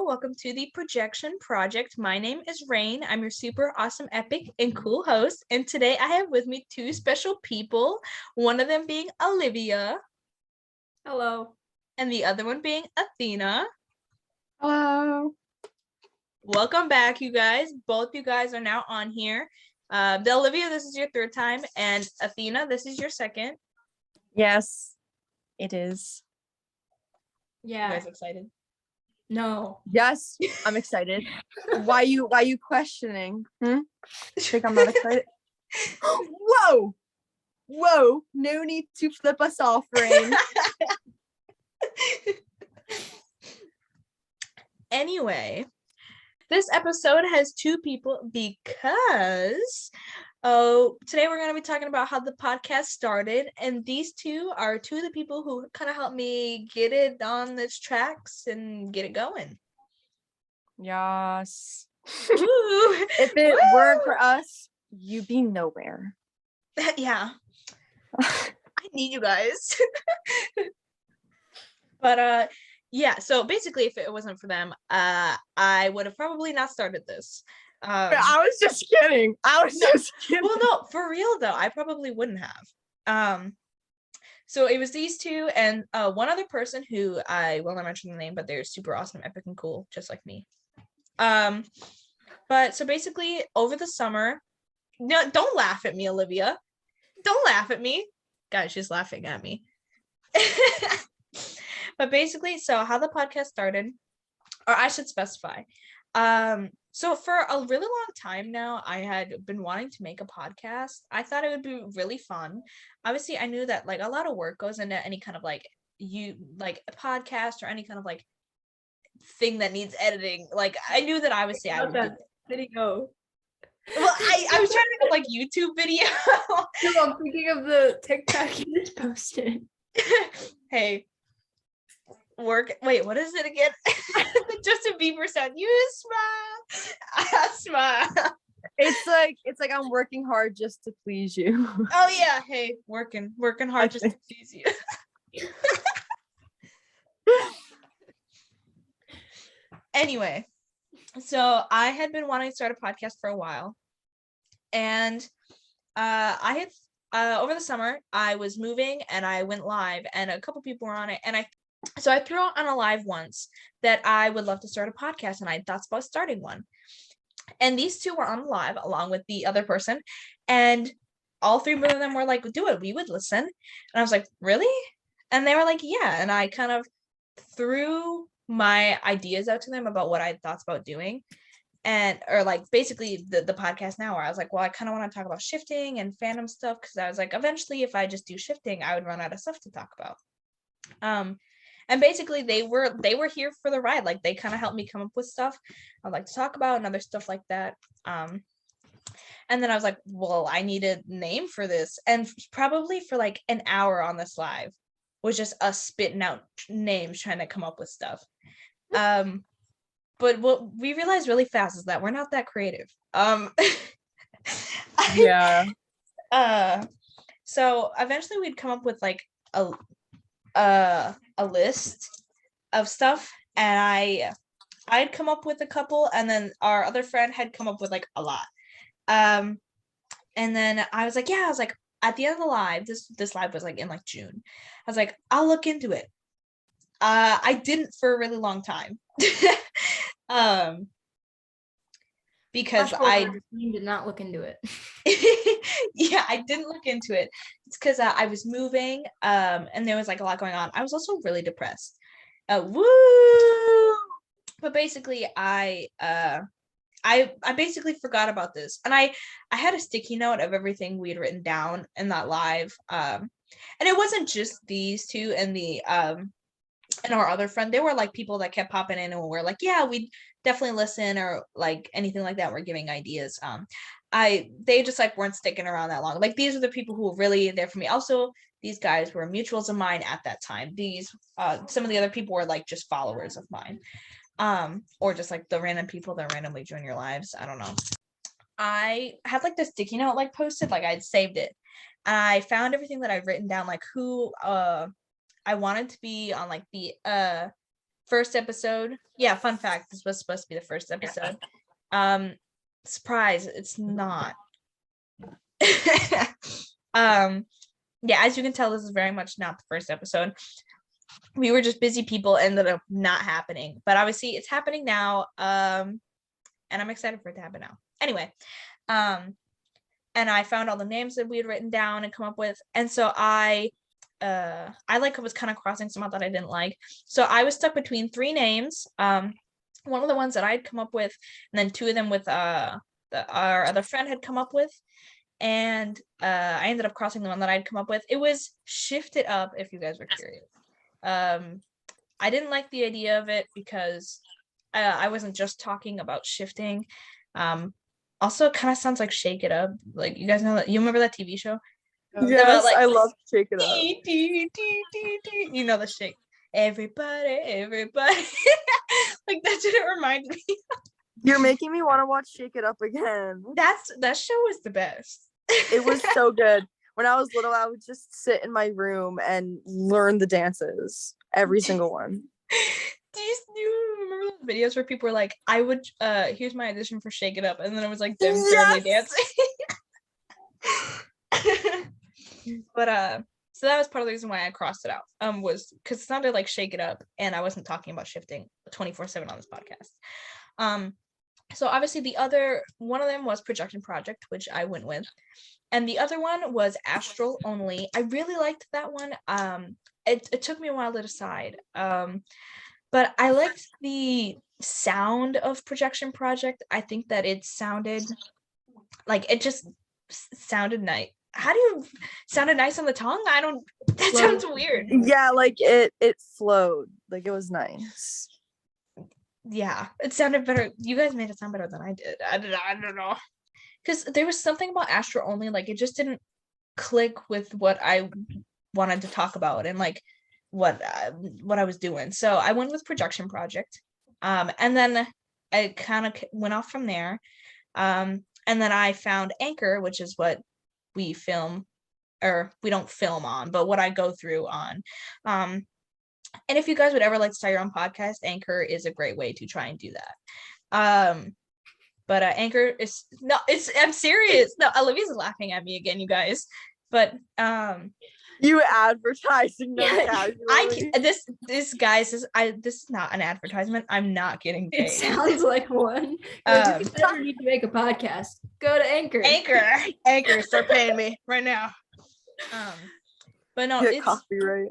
Welcome to the Projection Project. My name is Rain. I'm your super awesome, epic, and cool host. And today I have with me two special people, one of them being Olivia. Hello. And the other one being Athena. Hello. Welcome back, you guys. Both you guys are now on here. Olivia, this is your third time. And Athena, this is your second. Yes, it is. Yeah. You guys excited? No. Yes, I'm excited. Why you questioning? Think I'm not excited? Whoa! No need to flip us off, Rain. Anyway, this episode has two people because today we're going to be talking about how the podcast started, and these two are two of the people who kind of helped me get it on its tracks and get it going. Yes. Woo! If it weren't for us, you'd be nowhere. Yeah. I need you guys. But yeah, so basically if it wasn't for them, I would have probably not started this. I was just kidding. Well, no, for real though, I probably wouldn't have. So it was these two and one other person who I will not mention the name, but they're super awesome, epic, and cool, just like me. But so basically over the summer, no, don't laugh at me, Olivia. Don't laugh at me. Guys, she's laughing at me. But basically, so how the podcast started, or I should specify. So for a really long time now, I had been wanting to make a podcast. I thought it would be really fun. Obviously, I knew that like a lot of work goes into any kind of like a podcast or any kind of like thing that needs editing. Like I knew that obviously I would do it. Video. Well, I was trying to think of like YouTube video. No, I'm thinking of the TikTok you just posted. Hey. Wait, what is it again? Justin Bieber said, "You smile, I smile." It's like I'm working hard just to please you. Oh yeah, hey, working hard just to please you. Anyway, so I had been wanting to start a podcast for a while, and I had over the summer I was moving and I went live, and a couple people were on it, and I threw out on a live once that I would love to start a podcast, and I thought about starting one. And these two were on live along with the other person, and all three of them were like, "Do it, we would listen." And I was like, "Really?" And they were like, "Yeah." And I kind of threw my ideas out to them about what I had thoughts about doing, or like basically the podcast now, where I was like, well, I kind of want to talk about shifting and fandom stuff, because I was like, eventually if I just do shifting, I would run out of stuff to talk about. And basically they were here for the ride. Like they kind of helped me come up with stuff I'd like to talk about and other stuff like that. And then I was like, well, I need a name for this. And probably for like an hour on this live was just us spitting out names, trying to come up with stuff. But what we realized really fast is that we're not that creative. Yeah. So eventually we'd come up with like a list of stuff, and I'd come up with a couple, and then our other friend had come up with like a lot. And then I was like, at the end of the live, this live was like in like June. I was like, I'll look into it. I didn't for a really long time. Because I did not look into it. Yeah, I didn't look into it. It's because I was moving, and there was like a lot going on. I was also really depressed. Woo! But basically, I basically forgot about this, and I had a sticky note of everything we had written down in that live. And it wasn't just these two and the and our other friend. They were like people that kept popping in and were like, yeah, we'd definitely listen, or like anything like that. We're giving ideas. They just like weren't sticking around that long. Like these are the people who were really there for me. Also, these guys were mutuals of mine at that time. These some of the other people were like just followers of mine. Or just like the random people that randomly join your lives. I don't know. I had like this sticky note like posted, like I'd saved it. I found everything that I'd written down, like who I wanted to be on like the first episode. Yeah, fun fact, this was supposed to be the first episode. Surprise, it's not. Yeah, as you can tell, this is very much not the first episode. We were just busy people, ended up not happening, but obviously it's happening now. And I'm excited for it to happen now. Anyway, and I found all the names that we had written down and come up with, and so I like was kind of crossing some out that I didn't like. So I was stuck between 3 names. One of the ones that I'd come up with, and then 2 of them with our other friend had come up with. And I ended up crossing the one that I'd come up with. It was Shift It Up, if you guys were curious. I didn't like the idea of it because I wasn't just talking about shifting. Also, it kind of sounds like Shake It Up. Like, you guys know that? You remember that TV show? Yes, About, like, I love Shake It Up. You know the shake. Everybody. Like, that's what it reminded me. You're making me want to watch Shake It Up again. That show was the best. It was so good. When I was little, I would just sit in my room and learn the dances, every single one. Do you remember those videos where people were like, I would here's my audition for Shake It Up, and then it was like them barely dancing. But so that was part of the reason why I crossed it out. Was because it sounded like Shake It Up, and I wasn't talking about shifting 24/7 on this podcast. So obviously the other one of them was Projection Project, which I went with, and the other one was Astral Only. I really liked that one. It took me a while to decide. But I liked the sound of Projection Project. I think that it sounded like it just sounded nice. How do you sounded nice on the tongue? That sounds weird. Yeah, like it flowed. Like it was nice. Yeah, it sounded better. You guys made it sound better than I did. I don't know. Because there was something about Astro Only, like it just didn't click with what I wanted to talk about and like what I was doing. So I went with Projection Project. And then I kind of went off from there. And then I found Anchor, which is what we film, or we don't film on, but what I go through on. And if you guys would ever like to start your own podcast, Anchor is a great way to try and do that. But Anchor is no, I'm serious. No, Olivia's laughing at me again, you guys. But you advertising them casually. This guys is this is not an advertisement. I'm not getting paid. It sounds like one. If you ever need to make a podcast, go to Anchor. Anchor, start paying me right now. But no, it's copyright.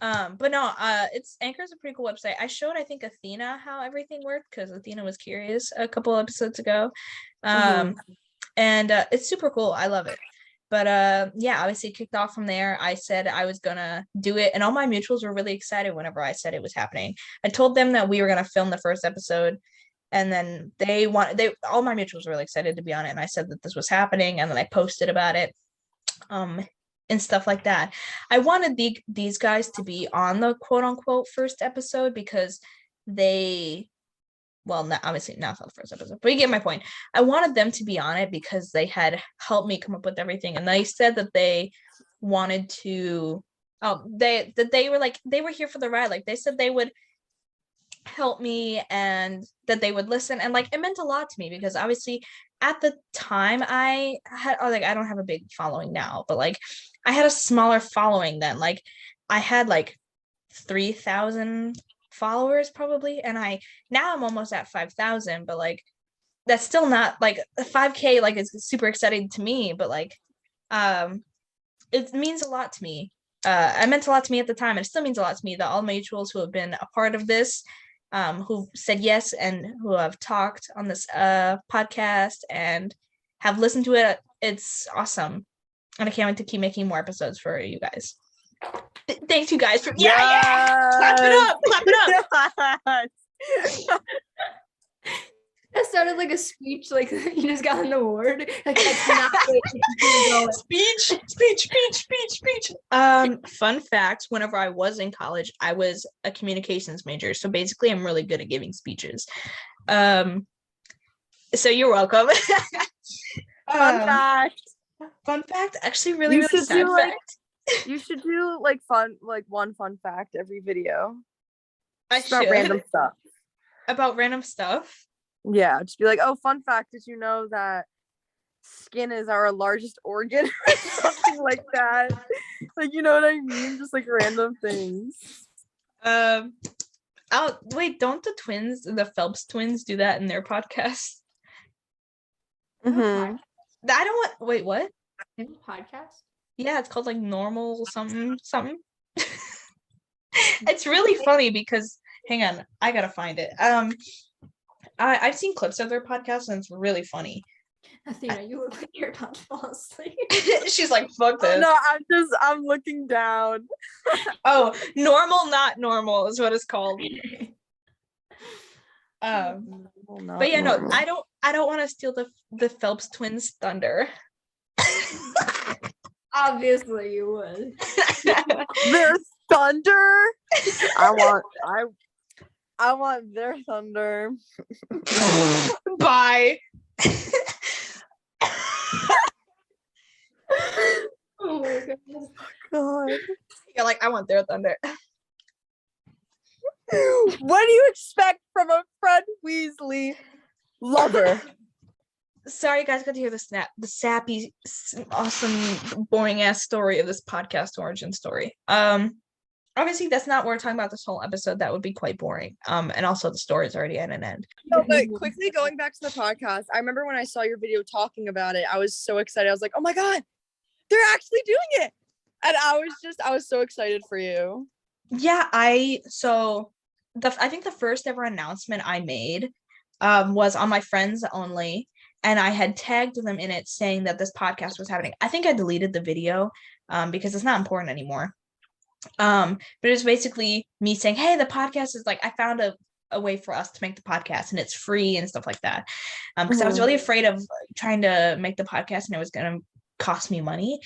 But no, it's Anchor's a pretty cool website. I showed, I think, Athena how everything worked because Athena was curious a couple episodes ago. And it's super cool. I love it. But yeah, obviously kicked off from there. I said I was gonna do it, and all my mutuals were really excited whenever I said it was happening. I told them that we were gonna film the first episode, and then all my mutuals were really excited to be on it, and I said that this was happening, and then I posted about it. And stuff like that. I wanted these guys to be on the quote unquote first episode because obviously not the first episode, but you get my point. I wanted them to be on it because they had helped me come up with everything, and they said that they wanted to. They were here for the ride. Like they said they would help me and that they would listen, and like it meant a lot to me because obviously at the time I don't have a big following now, but like I had a smaller following then. Like I had like 3,000 followers probably, and now I'm almost at 5,000, but like that's still not like 5K. Like it's super exciting to me, but like it means a lot to me. It meant a lot to me at the time, and it still means a lot to me that all my mutuals who have been a part of this, who said yes and who have talked on this podcast and have listened to it. It's awesome, and I can't wait to keep making more episodes for you guys. Thanks, you guys, for clap it up. That sounded like a speech, like you just got an award. Like that's not speech. Fun fact: whenever I was in college, I was a communications major, so basically, I'm really good at giving speeches. So you're welcome. Fun fact. Actually, really sad fact. You should do like one fun fact every video. I Just about should. random stuff. About random stuff. Yeah, just be like, oh, fun fact, did you know that skin is our largest organ or something like that? Like, you know what I mean? Just like random things. Oh wait, don't the Phelps twins do that in their podcast? Mm-hmm. I don't want. Wait, what? Podcast? Yeah, it's called like normal something something. It's really funny because hang on, I gotta find it. I've seen clips of their podcast and it's really funny. Athena, you look like you're about to fall asleep. She's like, fuck Oh, this. no, I'm looking down. Oh, normal, not normal is what it's called. But yeah, no, I don't want to steal the Phelps twins' thunder. Obviously you would. Their thunder. I want their thunder. Bye. Oh my god. God. You're like, I want their thunder. What do you expect from a Fred Weasley lover? Sorry, you guys got to hear the sappy, awesome, boring ass story of this podcast origin story. Obviously that's not what we're talking about this whole episode. That would be quite boring. And also the story is already at an end. No, but quickly going back to the podcast, I remember when I saw your video talking about it, I was so excited. I was like, oh my God, they're actually doing it. And I was so excited for you. Yeah, I think the first ever announcement I made was on my friends only, and I had tagged them in it saying that this podcast was happening. I think I deleted the video because it's not important anymore. But it was basically me saying, hey, the podcast is like, I found a way for us to make the podcast and it's free and stuff like that. Because I was really afraid of trying to make the podcast and it was going to cost me money.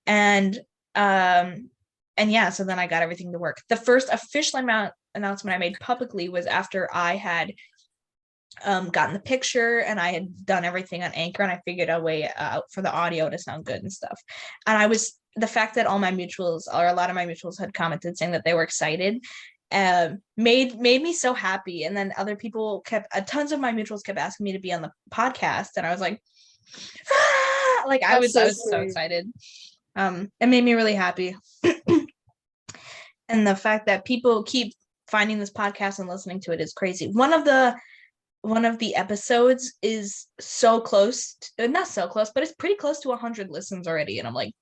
And yeah, so then I got everything to work. The first official announcement I made publicly was after I had gotten the picture and I had done everything on Anchor and I figured a way out for the audio to sound good and stuff. And the fact that all my mutuals or a lot of my mutuals had commented saying that they were excited made me so happy. And then other people tons of my mutuals kept asking me to be on the podcast and I was like, like I was so excited. It made me really happy. And the fact that people keep finding this podcast and listening to it is crazy. One of the episodes is so close, not so close, but it's pretty close to 100 listens already. And I'm like,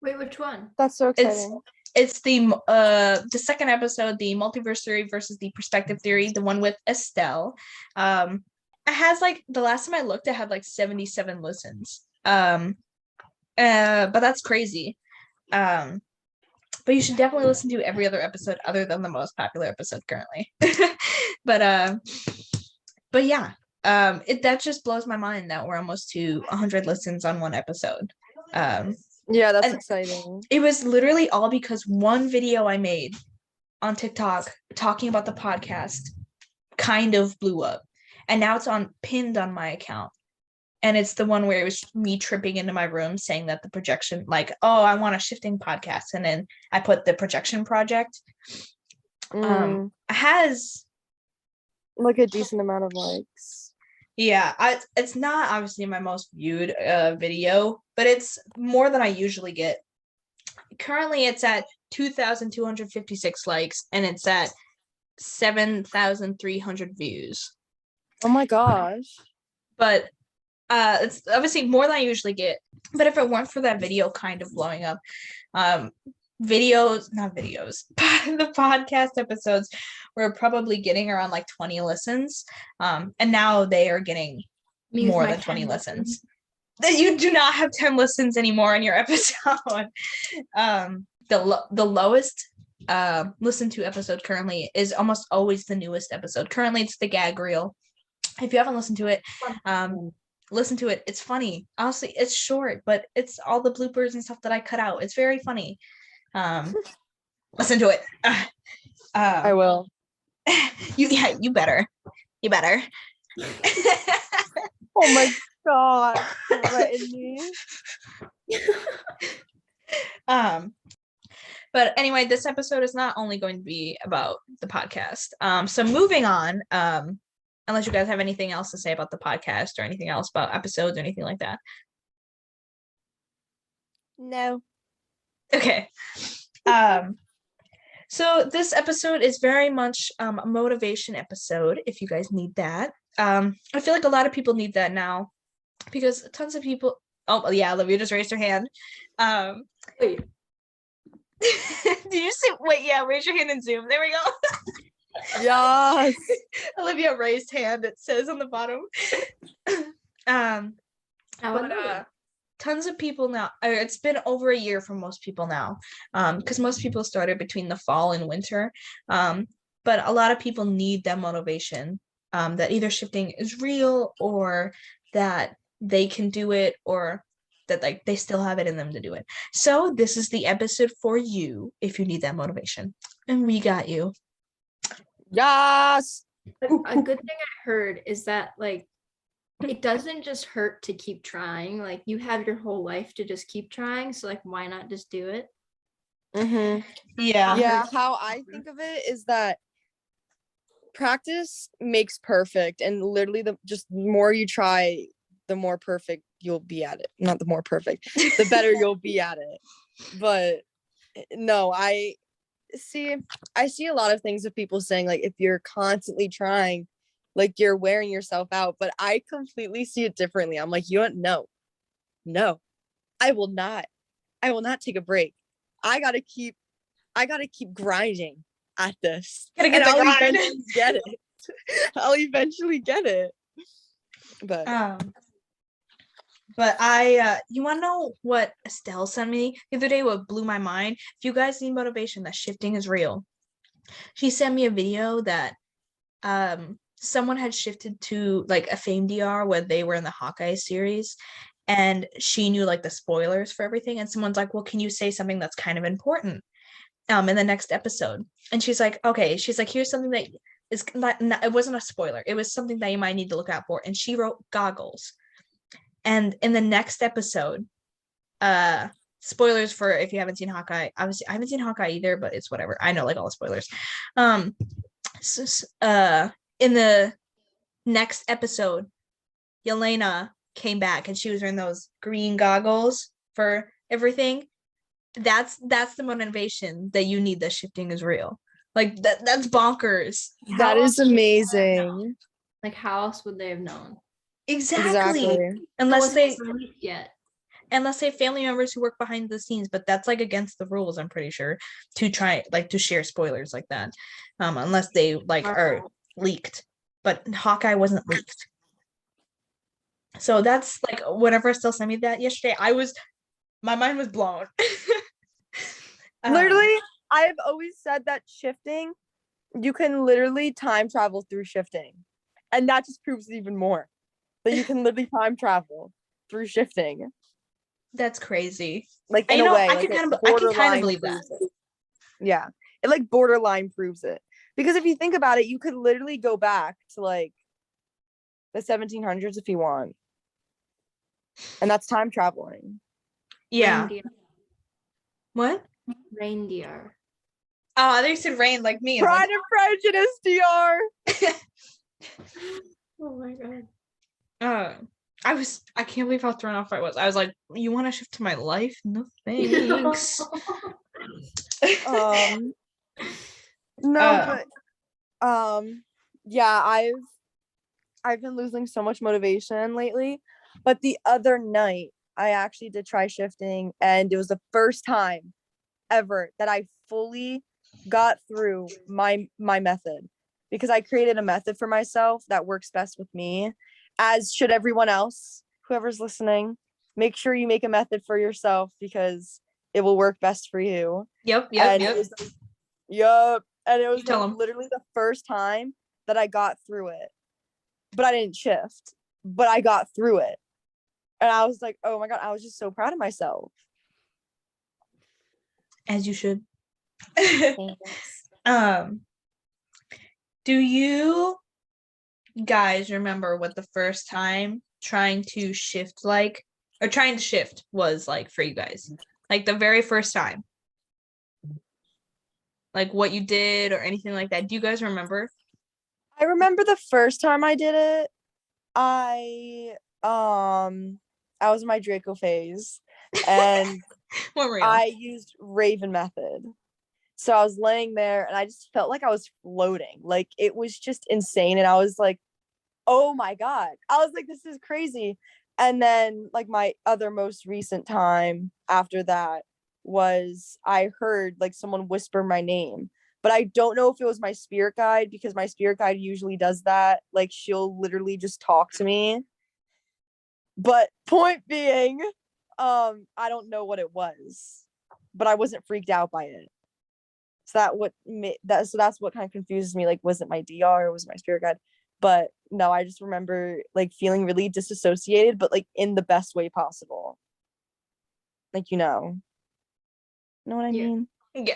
wait, which one? That's so exciting. It's the second episode, the multiverse theory versus the perspective theory, the one with Estelle. It has like, the last time I looked, it had like 77 listens. But that's crazy. But you should definitely listen to every other episode other than the most popular episode currently. But yeah, that just blows my mind that we're almost to 100 listens on one episode. Yeah, that's exciting. It was literally all because one video I made on TikTok talking about the podcast kind of blew up. And now it's pinned on my account. And it's the one where it was me tripping into my room saying that the projection, like, oh, I want a shifting podcast. And then I put the projection project. Has like a decent amount of likes. Yeah, it's not obviously my most viewed video, but it's more than I usually get. Currently, it's at 2,256 likes, and it's at 7,300 views. Oh my gosh. But it's obviously more than I usually get. But if it weren't for that video kind of blowing up, the podcast episodes were probably getting around like 20 listens. And now they are getting more than 20 listens. You do not have 10 listens anymore in your episode. The lowest listened to episode currently is almost always the newest episode. Currently, it's the gag reel. If you haven't listened to it, listen to it. It's funny. Honestly, it's short, but it's all the bloopers and stuff that I cut out. It's very funny. Listen to it. I will. You better. Oh my god. Threaten me. But anyway, this episode is not only going to be about the podcast. So moving on, unless you guys have anything else to say about the podcast or anything else about episodes or anything like that. No. Okay. So this episode is very much a motivation episode, if you guys need that. I feel like a lot of people need that now because tons of people. Oh yeah, Olivia just raised her hand. Wait. Did you see? Wait, yeah, raise your hand in Zoom. There we go. Yes. Olivia raised hand. It says on the bottom. Tons of people now. It's been over a year for most people now, because most people started between the fall and winter. But a lot of people need that motivation, that either shifting is real or that they can do it or that like they still have it in them to do it. So this is the episode for you if you need that motivation, and we got you. Yes. A good thing I heard is that like it doesn't just hurt to keep trying. Like you have your whole life to just keep trying. So like why not just do it? Mm-hmm. Yeah, how I think of it is that practice makes perfect, and literally the more you try, the more perfect you'll be at it. Not the more perfect, the better you'll be at it. But no, I see a lot of things of people saying like if you're constantly trying, like you're wearing yourself out, but I completely see it differently. I'm like, you know, no, I will not take a break. I gotta keep grinding at this. Gotta get and the I'll grind. eventually get it. I'll eventually get it. But I you want to know what Estelle sent me the other day? What blew my mind? If you guys need motivation, that shifting is real. She sent me a video that someone had shifted to like a Fame DR where they were in the Hawkeye series, and she knew like the spoilers for everything, and someone's like, well, can you say something that's kind of important in the next episode? And she's like, okay. She's like, here's something that is not, it wasn't a spoiler, it was something that you might need to look out for. And she wrote goggles. And in the next episode, spoilers for if you haven't seen Hawkeye. Obviously, I haven't seen Hawkeye either, but it's whatever. I know like all the spoilers. In the next episode, Yelena came back and she was wearing those green goggles for everything. That's the motivation that you need. That shifting is real. Like that's bonkers. that is amazing. Like how else would they have known? Exactly. Unless they yet. Unless they have family members who work behind the scenes, but that's like against the rules, I'm pretty sure, to try like to share spoilers like that. Unless they like are leaked. But Hawkeye wasn't leaked. So that's like whenever Estelle sent me that yesterday, my mind was blown. Literally, I've always said that shifting, you can literally time travel through shifting. And that just proves it even more. That you can literally time travel through shifting. That's crazy. Like in a way, I can kind of believe that. Yeah, it like borderline proves it. Because if you think about it, you could literally go back to like the 1700s if you want, and that's time traveling. Yeah. Reindeer. What? Reindeer. Oh, they said rain like me. Pride and Prejudice, DR. Oh my god. I can't believe how thrown off I was. I was like, you want to shift to my life? No thanks. No, but yeah, I've been losing so much motivation lately. But the other night I actually did try shifting, and it was the first time ever that I fully got through my method, because I created a method for myself that works best with me, as should everyone else. Whoever's listening, make sure you make a method for yourself because it will work best for you. Yep. And it was literally the first time that I got through it. But I didn't shift, but I got through it. And I was like, oh my God, I was just so proud of myself. As you should. Do you guys remember what the first time trying to shift was like for you guys? Like the very first time. like what you did or anything like that? Do you guys remember? I remember the first time I did it. I was in my Draco phase, and What were you? I used Raven method. So I was laying there and I just felt like I was floating. Like it was just insane. And I was like, oh my God. I was like, this is crazy. And then like my other most recent time after that was I heard like someone whisper my name. But I don't know if it was my spirit guide, because my spirit guide usually does that. Like she'll literally just talk to me. But point being, I don't know what it was, but I wasn't freaked out by it. So that's what kind of confuses me. Like, was it my DR or was it my spirit guide? But no, I just remember like feeling really disassociated, but like in the best way possible. Like, know what I Yeah. mean? Yeah.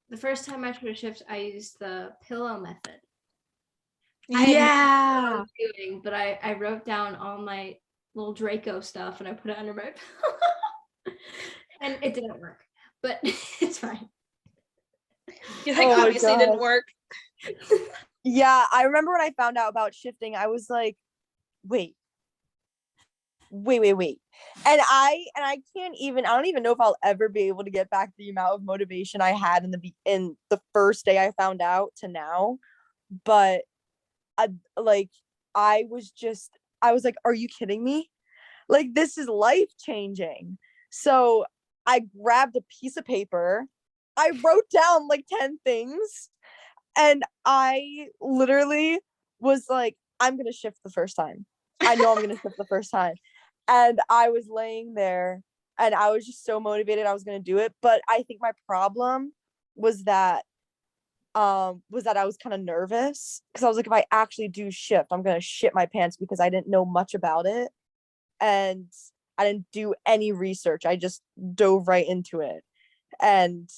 The first time I tried to shift, I used the pillow method. Yeah. But I wrote down all my little Draco stuff and I put it under my pillow. And it didn't work, but it's fine. You think Oh my obviously didn't God. work. Yeah, I remember when I found out about shifting, I was like, wait. And I I don't even know if I'll ever be able to get back the amount of motivation I had in the first day I found out to now. But I I was like, are you kidding me? Like, this is life changing. So I grabbed a piece of paper. I wrote down like 10 things, and I literally was like, I'm going to shift the first time. I know I'm going to shift the first time. And I was laying there and I was just so motivated I was going to do it. But I think my problem was that I was kind of nervous, because I was like, if I actually do shift, I'm going to shit my pants, because I didn't know much about it. And I didn't do any research. I just dove right into it. And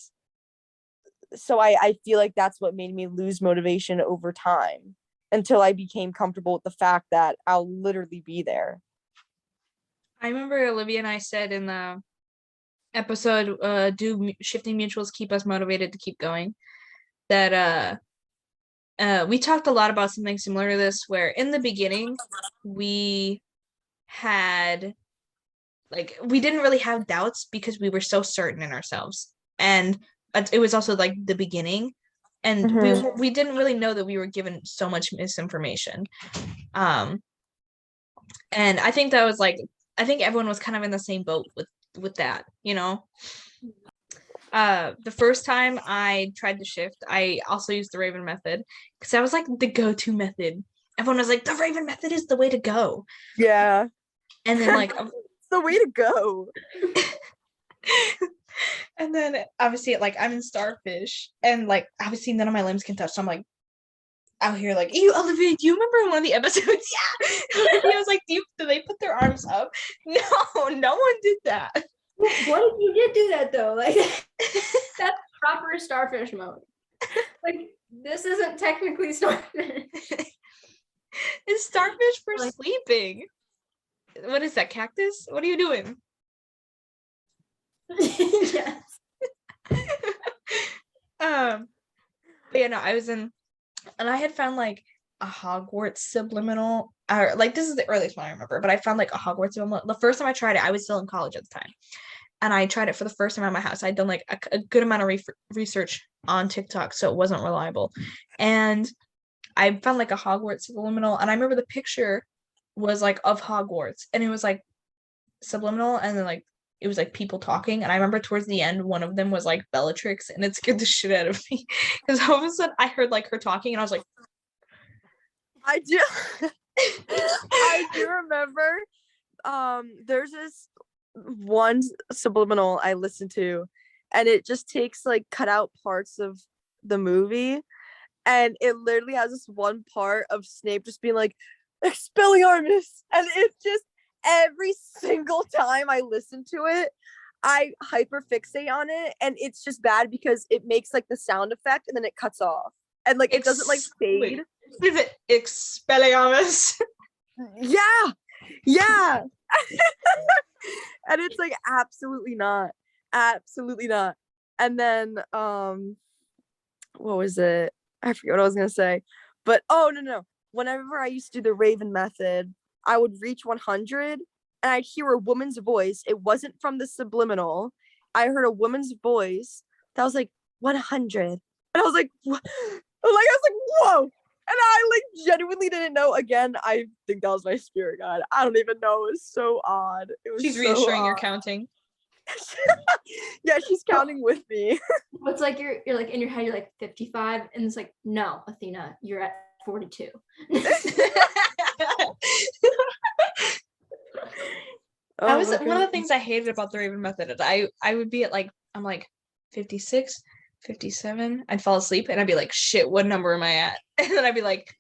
so I feel like that's what made me lose motivation over time, until I became comfortable with the fact that I'll literally be there. I remember Olivia and I said in the episode, do shifting mutuals keep us motivated to keep going? That we talked a lot about something similar to this, where in the beginning we had we didn't really have doubts because we were so certain in ourselves, and it was also like the beginning, and we didn't really know that we were given so much misinformation. And I think that was I think everyone was kind of in the same boat with that. The first time I tried to shift, I also used the Raven method, because that was like the go-to method. Everyone was like, the Raven method is the way to go. Yeah. And then it's the way to go. And then obviously I'm in Starfish, and obviously none of my limbs can touch, so I'm like out here like, you Olivia, do you remember one of the episodes? Yeah. Olivia was like, do they put their arms up? No, no one did that. What if you did do that though? Like, that's proper starfish mode. Like, this isn't technically starfish. It's starfish for sleeping. What is that, cactus? What are you doing? Yes. But yeah, no, I was in, and I had found a Hogwarts subliminal, or this is the earliest one I remember, but I found a Hogwarts subliminal. The first time I tried it, I was still in college at the time, and I tried it for the first time at my house. I'd done a good amount of research on TikTok, so it wasn't reliable, and I found a Hogwarts subliminal, and I remember the picture was of Hogwarts, and it was subliminal, and then it was people talking, and I remember towards the end one of them was Bellatrix, and it scared the shit out of me, because all of a sudden I heard her talking, and I was like, I do I do remember there's this one subliminal I listened to, and it just takes cut out parts of the movie, and it literally has this one part of Snape just being like, Expelliarmus, and it just, every single time I listen to it, I hyper fixate on it, and it's just bad because it makes the sound effect and then it cuts off, and it doesn't fade. Is it Expelliarmus? Yeah. And it's absolutely not. Absolutely not. And then what was it? I forget what I was gonna say. But oh no. Whenever I used to do the Raven method, I would reach 100 and I'd hear a woman's voice. It wasn't from the subliminal. I heard a woman's voice that was like 100. And I was like, what? Whoa. And I like genuinely didn't know. Again, I think that was my spirit guide. I don't even know. It was so odd. It was She's so reassuring you're odd. counting. Yeah, she's counting with me. It's like you're like in your head, you're like 55, and it's like, no, Athena, you're at 42. That was one of the things I hated about the Raven method. I would be at like, I'm like 56, 57. I'd fall asleep and I'd be like, shit, what number am I at? And then I'd be like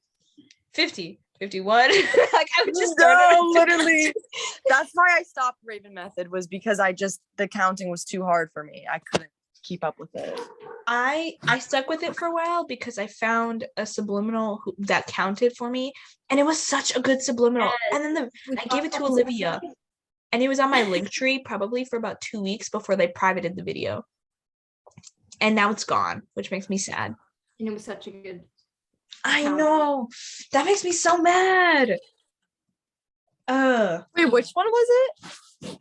50, 51. Like I would just literally. That's why I stopped Raven method, was because the counting was too hard for me. I couldn't keep up with it. I stuck with it for a while because I found a subliminal that counted for me, and it was such a good subliminal. Yes. And then I gave it to Olivia, and it was on my link tree probably for about 2 weeks before they privated the video. And now it's gone, which makes me sad. And it was such a good. I know. That makes me so mad. Wait, which one was it?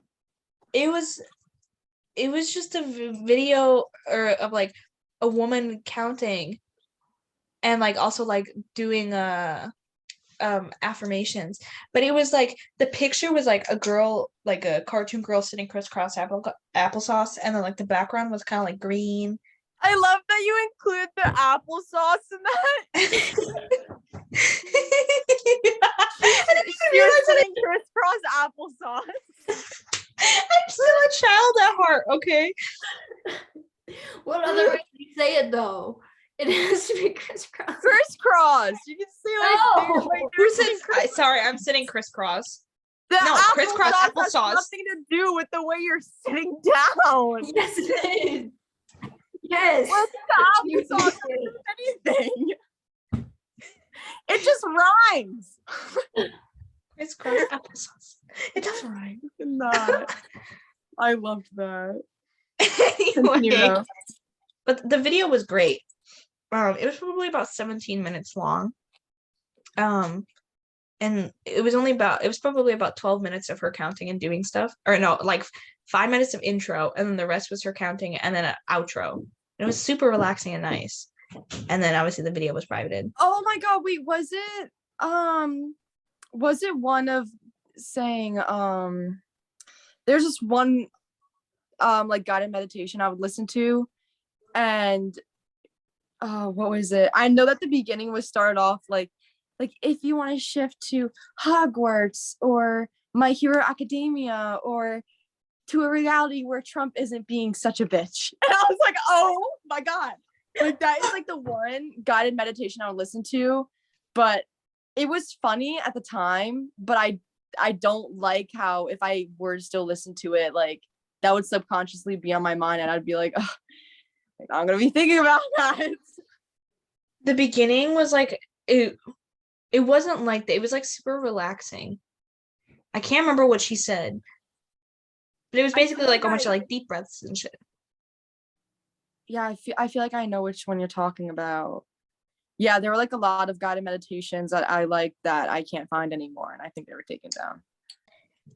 It was just a video of like a woman counting and like also like doing affirmations, but it was like the picture was like a girl, like a cartoon girl sitting crisscross applesauce, and then like the background was kind of like green. I love that you include the applesauce in that. You're sitting crisscross applesauce. I'm still a child at heart, okay? What other way do you say it though? It has to be crisscross. Crisscross. You can see Sorry, I'm sitting crisscross. The No, crisscross has applesauce. nothing to do with the way you're sitting down. Yes, it is. Yes. What's the applesauce have to do with anything? It just rhymes. Crisscross applesauce. It does rhyme. Not. I loved that. Anyway, but the video was great. It was probably about 17 minutes long. And it was probably about 12 minutes of her counting and doing stuff. Or no, like 5 minutes of intro, and then the rest was her counting and then an outro. And it was super relaxing and nice. And then obviously the video was privated. Oh my god, wait, was it one of saying there's this one like guided meditation I would listen to, and what was it? I know that the beginning was started off like if you want to shift to Hogwarts or My Hero Academia or to a reality where Trump isn't being such a bitch. And I was like, oh my god. Like that is like the one guided meditation I would listen to, but it was funny at the time, but I don't like how if I were to still listen to it, like that would subconsciously be on my mind and I'd be like, oh, I'm gonna be thinking about that. The beginning was like it wasn't like that. It was like super relaxing. I can't remember what she said, but it was basically like a bunch of like deep breaths and shit. Yeah, I feel like I know which one you're talking about. Yeah, there were like a lot of guided meditations that I like that I can't find anymore, and I think they were taken down.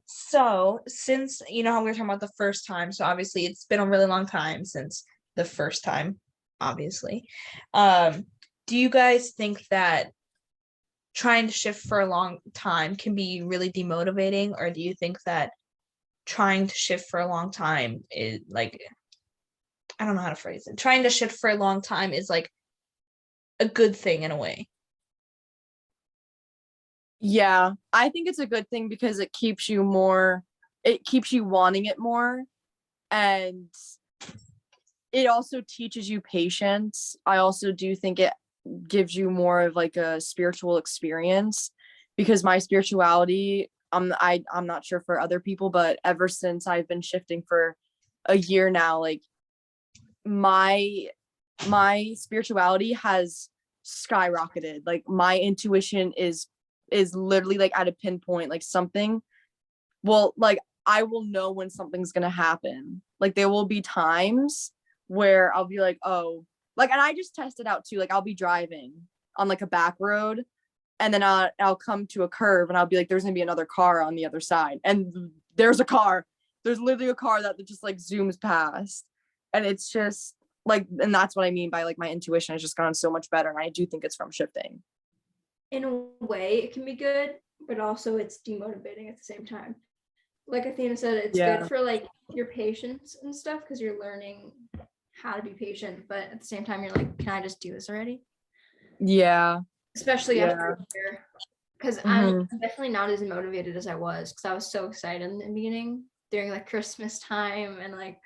So since you know how we were talking about the first time, so obviously it's been a really long time since the first time, obviously. Do you guys think that trying to shift for a long time can be really demotivating, or do you think that trying to shift for a long time is like, I don't know how to phrase it. Trying to shift for a long time is like a good thing in a way. Yeah, I think it's a good thing because it keeps you wanting it more. And it also teaches you patience. I also do think it gives you more of like a spiritual experience, because my spirituality, I'm not sure for other people, but ever since I've been shifting for a year now, like my spirituality has skyrocketed. Like my intuition is literally like at a pinpoint, like something, well, like I will know when something's gonna happen. Like there will be times where I'll be like, oh, like, and I just test it out too. Like I'll be driving on like a back road, and then I'll come to a curve and I'll be like, there's gonna be another car on the other side, and there's a car. There's literally a car that just like zooms past, and it's just like, and that's what I mean by like my intuition has just gotten so much better, and I do think it's from shifting. In a way, it can be good, but also it's demotivating at the same time. Like Athena said, it's good for like your patience and stuff because you're learning how to be patient, but at the same time you're like, can I just do this already? Yeah. Especially after a year, because Mhm. I'm definitely not as motivated as I was, because I was so excited in the beginning during like Christmas time, and like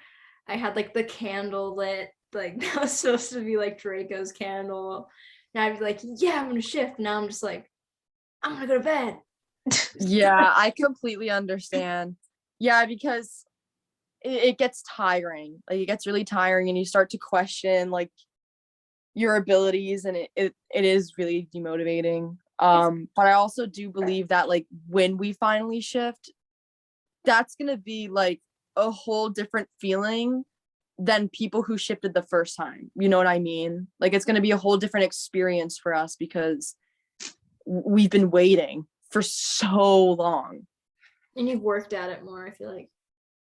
I had like the candle lit, like that was supposed to be like Draco's candle, and I'd be like, yeah, I'm gonna shift. Now I'm just like, I'm gonna go to bed. Yeah, I completely understand. Yeah, because it gets tiring. Like it gets really tiring, and you start to question like your abilities, and it is really demotivating. But I also do believe that like when we finally shift, that's gonna be like a whole different feeling than people who shifted the first time. You know what I mean? Like it's gonna be a whole different experience for us because we've been waiting for so long. And you've worked at it more, I feel like.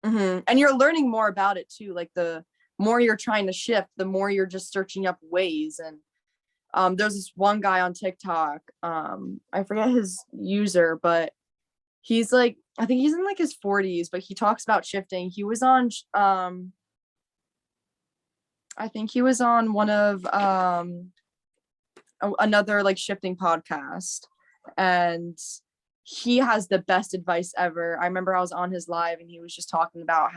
And you're learning more about it too. Like the more you're trying to shift, the more you're just searching up ways. And there's this one guy on TikTok, I forget his user, but he's like, I think he's in like his 40s, but he talks about shifting. He was on I think he was on one of another like shifting podcast, and he has the best advice ever. I remember I was on his live and he was just talking about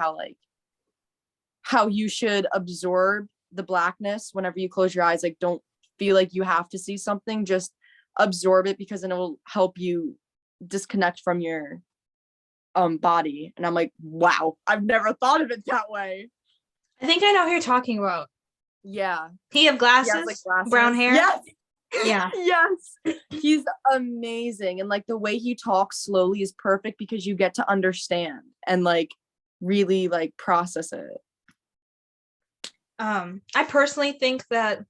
how you should absorb the blackness whenever you close your eyes. Like don't feel like you have to see something, just absorb it, because then it will help you disconnect from your body. And I'm like, wow, I've never thought of it that way. I think I know who you're talking about. Yeah. He have glasses, He has, like, glasses. brown hair. Yes. Yeah. Yes. He's amazing. And like the way he talks slowly is perfect because you get to understand and like really like process it. I personally think that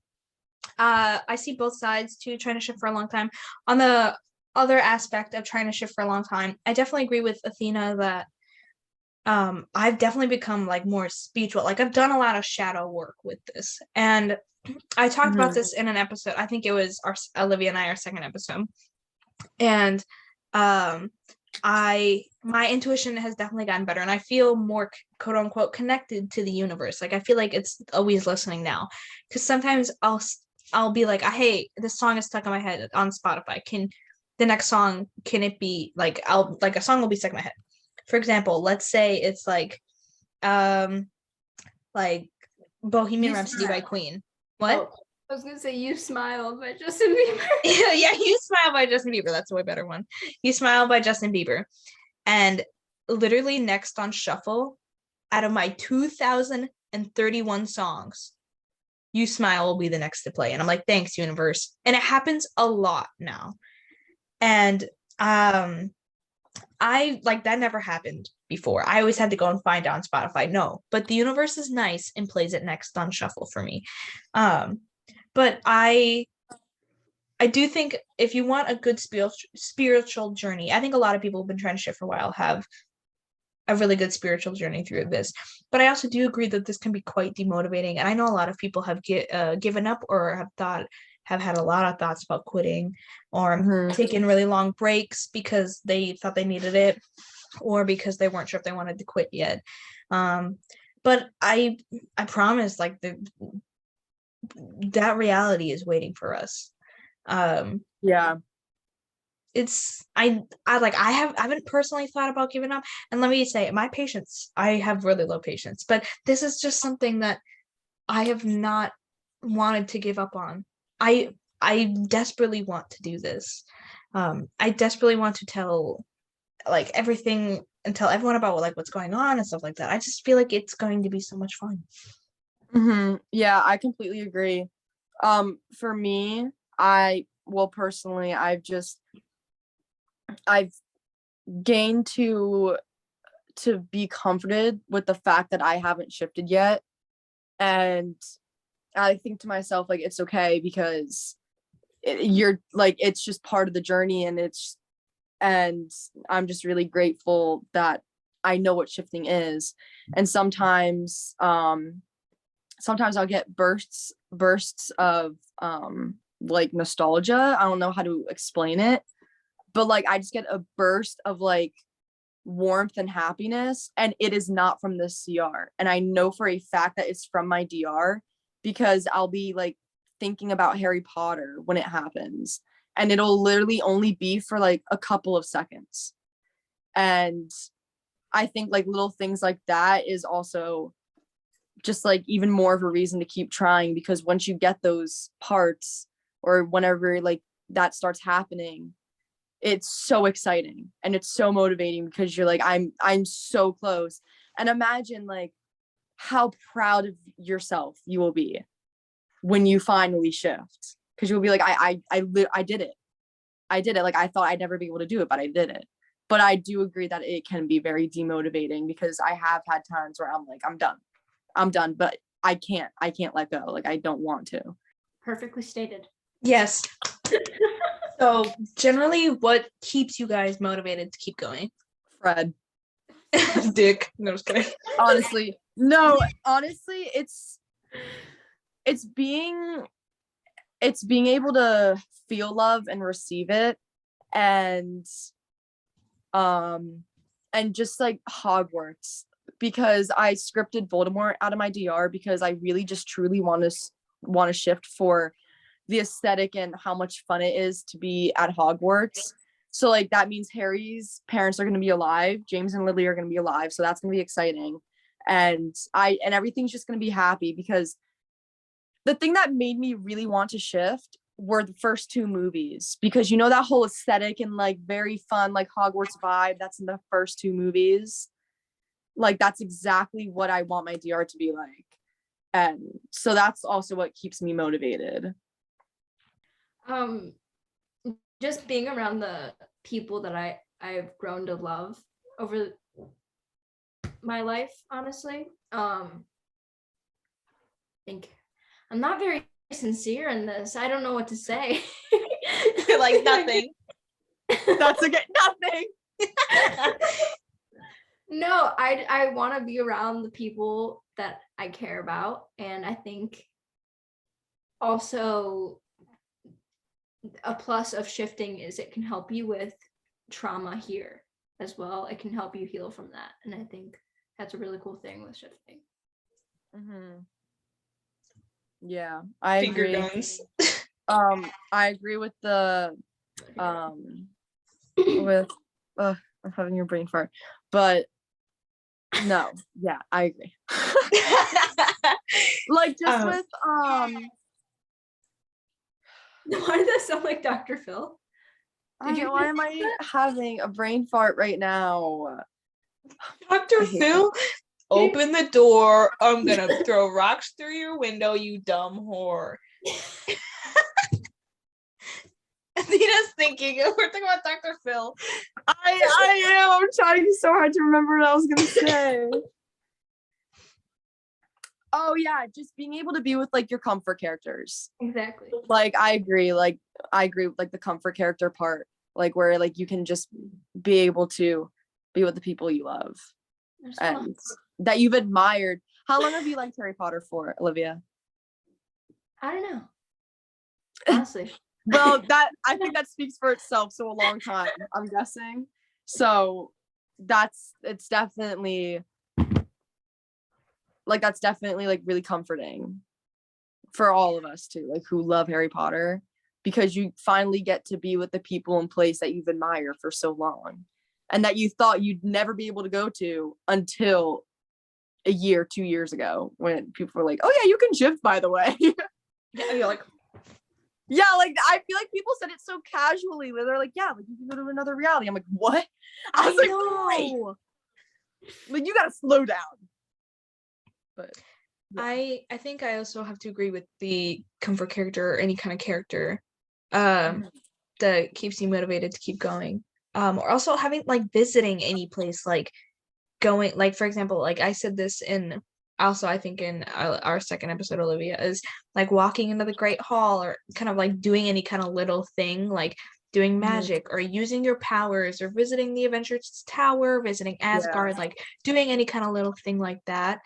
I see both sides to trying to shift for a long time. On the other aspect of trying to shift for a long time, I definitely agree with Athena that I've definitely become like more spiritual. Like I've done a lot of shadow work with this, and I talked about this in an episode. I think it was Olivia and I, our second episode, and my intuition has definitely gotten better, and I feel more quote unquote connected to the universe. Like I feel like it's always listening now, because sometimes I'll be like, hey, this song is stuck in my head on Spotify. Can the next song, can it be like, I'll like a song will be stuck in my head. For example, let's say it's like Bohemian Rhapsody by Queen. What? Oh, I was gonna say You Smile by Justin Bieber. Yeah, You Smile by Justin Bieber. That's a way better one. You Smile by Justin Bieber. And literally next on shuffle, out of my 2031 songs, You Smile will be the next to play. And I'm like, thanks, universe. And it happens a lot now. And I like that never happened before. I always had to go and find it on Spotify. No, but the universe is nice and plays it next on shuffle for me. But I do think if you want a good spiritual journey, I think a lot of people have been trying to shift for a while have a really good spiritual journey through this. But I also do agree that this can be quite demotivating. And I know a lot of people have given up or have had a lot of thoughts about quitting or taking really long breaks because they thought they needed it or because they weren't sure if they wanted to quit yet. But I promise, like that reality is waiting for us. Yeah. It's I haven't personally thought about giving up, and let me say my patience, I have really low patience, but this is just something that I have not wanted to give up on. I desperately want to do this. I desperately want to tell like everything and tell everyone about like what's going on and stuff like that. I just feel like it's going to be so much fun. Yeah, I completely agree. For me, personally, I've gained to to be comforted with the fact that I haven't shifted yet. And I think to myself, like, it's okay, because you're like, it's just part of the journey, and I'm just really grateful that I know what shifting is. And sometimes I'll get bursts of like nostalgia. I don't know how to explain it, but like I just get a burst of like warmth and happiness, and it is not from this CR. And I know for a fact that it's from my DR, because I'll be like thinking about Harry Potter when it happens, and it'll literally only be for like a couple of seconds. And I think like little things like that is also just like even more of a reason to keep trying, because once you get those parts, or whenever like that starts happening, it's so exciting and it's so motivating, because you're like, I'm so close. And imagine like how proud of yourself you will be when you finally shift, because you'll be like, I did it. I did it. Like, I thought I'd never be able to do it, but I did it. But I do agree that it can be very demotivating, because I have had times where I'm like, I'm done, but I can't let go. Like, I don't want to. Perfectly stated. Yes. So generally, what keeps you guys motivated to keep going? Fred. Dick. No, just kidding. Honestly, it's being able to feel love and receive it, and just like Hogwarts, because I scripted Voldemort out of my DR, because I really just truly want to shift for the aesthetic and how much fun it is to be at Hogwarts. So like that means Harry's parents are going to be alive, James and Lily are going to be alive, so that's going to be exciting, and everything's just going to be happy. Because the thing that made me really want to shift were the first two movies, because you know that whole aesthetic and like very fun like Hogwarts vibe that's in the first two movies, like that's exactly what I want my DR to be like. And so that's also what keeps me motivated. Just being around the people that I've grown to love over my life, honestly. Think I'm not very sincere in this. I don't know what to say. Like nothing. That's okay. Nothing. No, I want to be around the people that I care about, and I think also a plus of shifting is it can help you with trauma here as well. It can help you heal from that, and I think that's a really cool thing with shifting. Mm-hmm. Yeah, I Finger agree. guns. I agree with the with I'm having your brain fart, but no, yeah, I agree. Like just with Why did that sound like Dr. Phil? why am I having a brain fart right now? Dr. Phil, open the door. I'm gonna throw rocks through your window, you dumb whore. Athena's thinking. We're talking about Dr. Phil. I am. I'm trying so hard to remember what I was gonna say. Oh yeah, just being able to be with like your comfort characters. Exactly. Like I agree with like the comfort character part, like where like you can just be able to be with the people you love and that you've admired. How long have you liked Harry Potter for, Olivia? I don't know. Honestly. Well, I think that speaks for itself. So a long time, I'm guessing. So it's definitely like really comforting for all of us too, like who love Harry Potter, because you finally get to be with the people and place that you've admired for so long, and that you thought you'd never be able to go to until 2 years ago, when people were like, "Oh yeah, you can shift, by the way." Yeah, you're like, yeah, like I feel like people said it so casually. They're like, "Yeah, like you can go to another reality." I'm like, "What?" I was like, "No, like you gotta slow down." But yeah. I think I also have to agree with the comfort character, or any kind of character that keeps you motivated to keep going. Or also having like visiting any place, like going, like, for example, like I said this in also I think in our second episode, Olivia, is like walking into the Great Hall, or kind of like doing any kind of little thing, like doing magic or using your powers, or visiting the Avengers Tower, visiting Asgard, like doing any kind of little thing like that.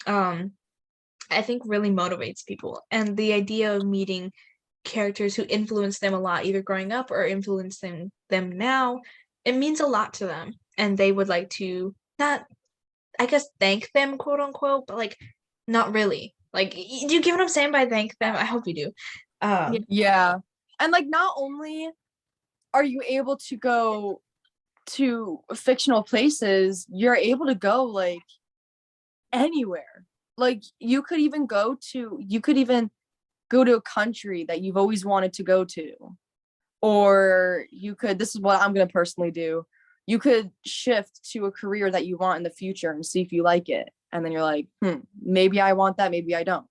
I think really motivates people. And the idea of meeting characters who influence them a lot, either growing up or influencing them now, it means a lot to them. And they would like to, not, I guess, thank them, quote unquote, but like, not really. Like, do you get what I'm saying by thank them? I hope you do. Yeah. And like, not only are you able to go to fictional places, you're able to go like anywhere. Like you could even go to a country that you've always wanted to go to. Or you could, this is what I'm going to personally do. You could shift to a career that you want in the future and see if you like it. And then you're like, maybe I want that, maybe I don't.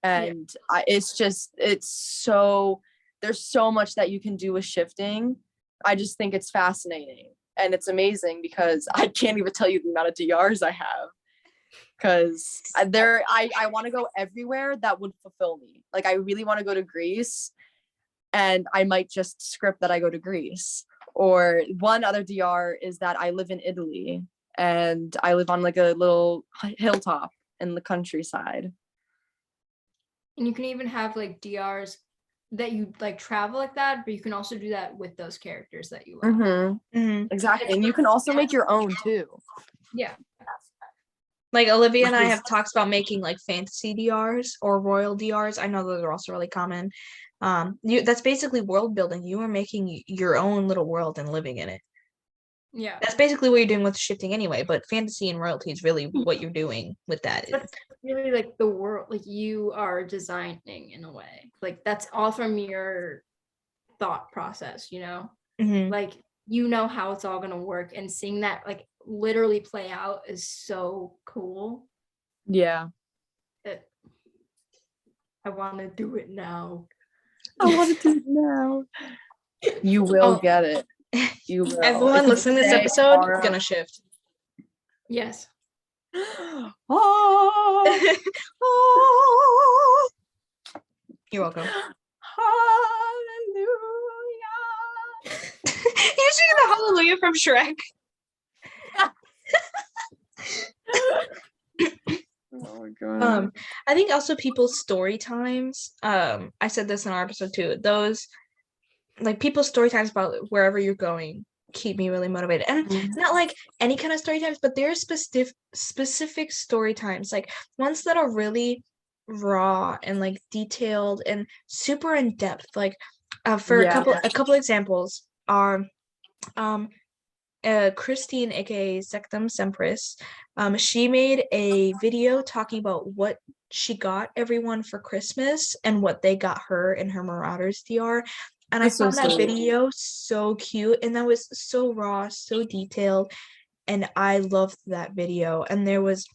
And there's so much that you can do with shifting. I just think it's fascinating. And it's amazing because I can't even tell you the amount of DRs I have. Because I want to go everywhere that would fulfill me. Like I really want to go to Greece, and I might just script that I go to Greece. Or one other DR is that I live in Italy, and I live on like a little hilltop in the countryside. And you can even have like DRs that you like travel like that, but you can also do that with those characters that you love. Exactly. And you can also make your own too. Yeah. Like Olivia and I have talked about making like fantasy DRs or royal DRs. I know those are also really common. That's basically world building. You are making your own little world and living in it. Yeah. That's basically what you're doing with shifting anyway, but fantasy and royalty is really what you're doing with that. That's really like the world, like you are designing in a way. Like that's all from your thought process, you know? Like you know how it's all going to work, and seeing that like literally play out is so cool. Yeah. I want to do it now. I want to do it now. You will get it. You will. Everyone listening to this episode is gonna shift. Yes. Oh, oh, you're welcome. Hallelujah. You're singing the Hallelujah from Shrek. Oh my god. I think also people's story times. I said this in our episode too. Those like people's story times about wherever you're going keep me really motivated. And not like any kind of story times, but there are specific story times, like ones that are really raw and like detailed and super in depth. Like for a couple examples are Christine, aka Sectum Sempris, she made a video talking about what she got everyone for Christmas and what they got her in her Marauders DR. And I found that video so cute, and that was so raw, so detailed, and I loved that video. And there was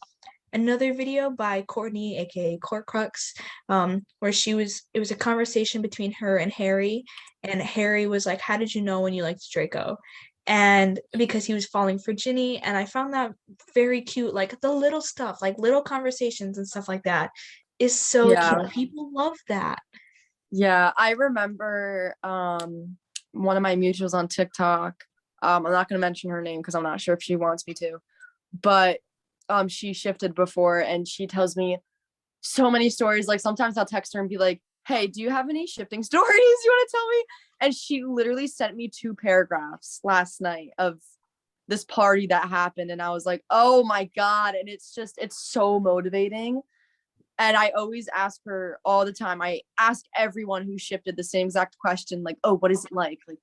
another video by Courtney, aka Corcrux, where it was a conversation between her and Harry was like, "How did you know when you liked Draco?" And because he was falling for Ginny, and I found that very cute. Like the little stuff, like little conversations and stuff like that is so cute. People love that. Yeah, I remember one of my mutuals on TikTok. I'm not going to mention her name because I'm not sure if she wants me to, but she shifted before, and she tells me so many stories. Like sometimes I'll text her and be like, "Hey, do you have any shifting stories you want to tell me?" And she literally sent me 2 paragraphs last night of this party that happened, and I was like, "Oh my god!" And it's so motivating. And I always ask her all the time. I ask everyone who shifted the same exact question, like, "Oh, what is it like?" Like,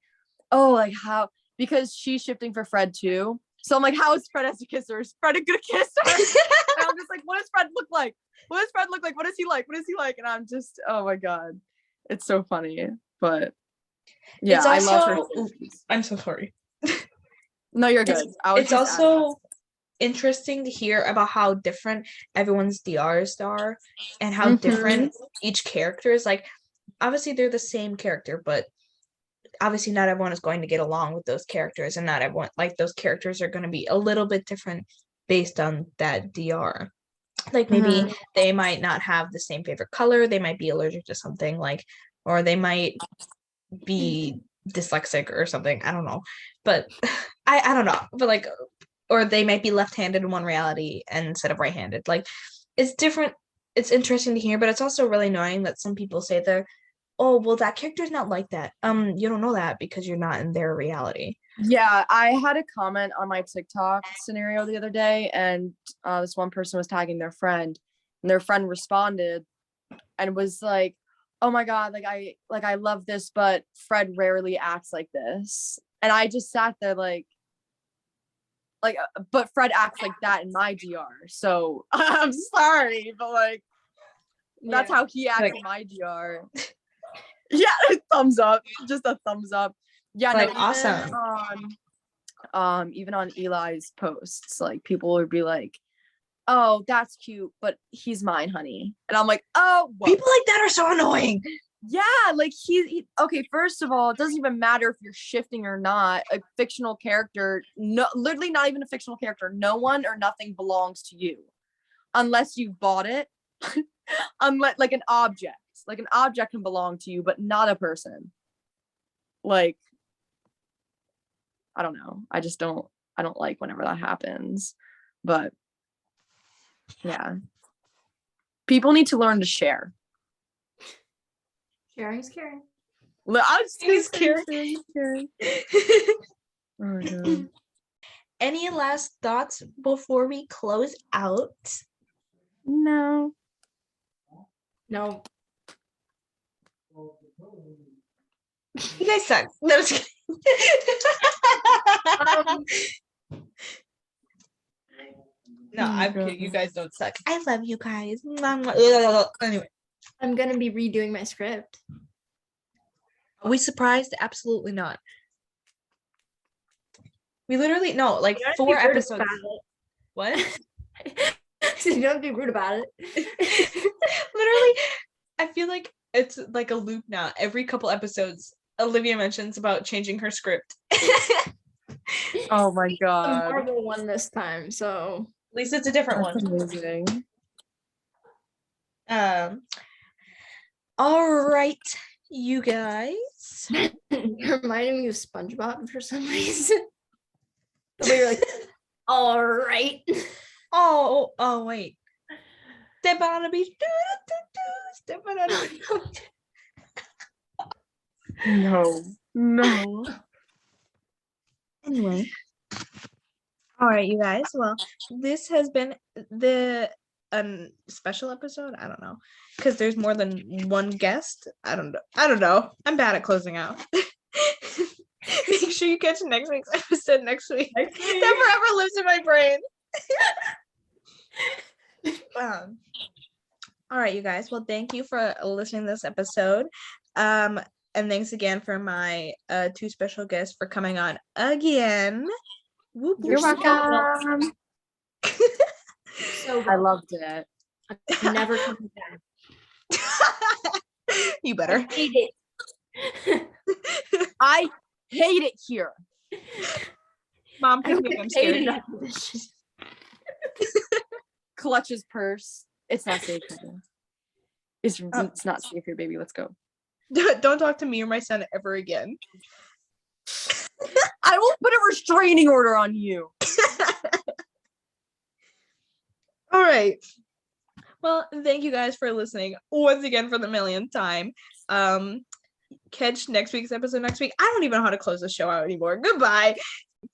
"Oh, like how?" Because she's shifting for Fred too. So I'm like, "How is Fred as a kisser? Is Fred a good kisser?" And I'm just like, "What does Fred look like? What does Fred look like? What is he like? What is he like?" And I'm just, oh my god, it's so funny. But yeah, I love her. I'm so sorry. No, you're good. It's also interesting to hear about how different everyone's DRs are and how different each character is. Like obviously they're the same character, but obviously not everyone is going to get along with those characters, and not everyone, like, those characters are going to be a little bit different based on that DR. Like, maybe they might not have the same favorite color, they might be allergic to something, like, or they might be dyslexic or something. I don't know. But I don't know. But like, or they might be left-handed in one reality instead of right-handed. Like, it's different. It's interesting to hear, but it's also really annoying that some people say they're, oh, well, that character's not like that. You don't know that because you're not in their reality. Yeah, I had a comment on my TikTok scenario the other day, and this one person was tagging their friend, and their friend responded and was like, oh my God, like I love this, but Fred rarely acts like this. And I just sat there like, but Fred acts like that in my DR. So I'm sorry, but like, that's how he acts in my DR. Yeah, thumbs up, just a thumbs up. Yeah, like, no, awesome. Even on Eli's posts, like, people would be like, oh, that's cute, but he's mine, honey. And I'm like, oh, whoa. People like that are so annoying. Yeah, like, he okay, first of all, it doesn't even matter if you're shifting or not. A fictional character, no, literally not even a fictional character, no one or nothing belongs to you unless you've bought it. Unless, like, an object can belong to you, but not a person. Like, I don't know, I don't like whenever that happens. But yeah, people need to learn to share. Sharing is caring. I was He's caring. Oh, God. Any last thoughts before we close out? No. You guys suck. No, just kidding. No, I'm kidding. You guys don't suck. I love you guys. Anyway, I'm gonna be redoing my script. are we surprised? Absolutely not. We literally, no, like, 4 episodes. What? You don't be rude about it. Literally, I feel like it's like a loop now. Every couple episodes, Olivia mentions about changing her script. Oh my The God. Marvel one this time, so At least it's a different That's one. amazing. All right, you guys. you're reminding me of SpongeBob for some reason. The way you're like, all right. Oh, wait. Step on a beach. Step on a beach. No. Anyway. All right, you guys. Well, this has been the special episode. I don't know, because there's more than one guest. I don't know. I'm bad at closing out. Make sure you catch next week's episode next week. That forever lives in my brain. All right, you guys. Well, thank you for listening to this episode. And thanks again for my 2 special guests for coming on again. Whoop, You're welcome. So I loved it. I'm never coming back. You better. I hate it. I hate it here. Mom, I pick don't me up. get I'm paid scared. enough for this shit. Clutches purse. It's not safe. It's not safe here, baby. Let's go. Don't talk to me or my son ever again. I will put a restraining order on you. All right. Well, thank you guys for listening once again for the millionth time. Catch next week's episode next week. I don't even know how to close the show out anymore. Goodbye.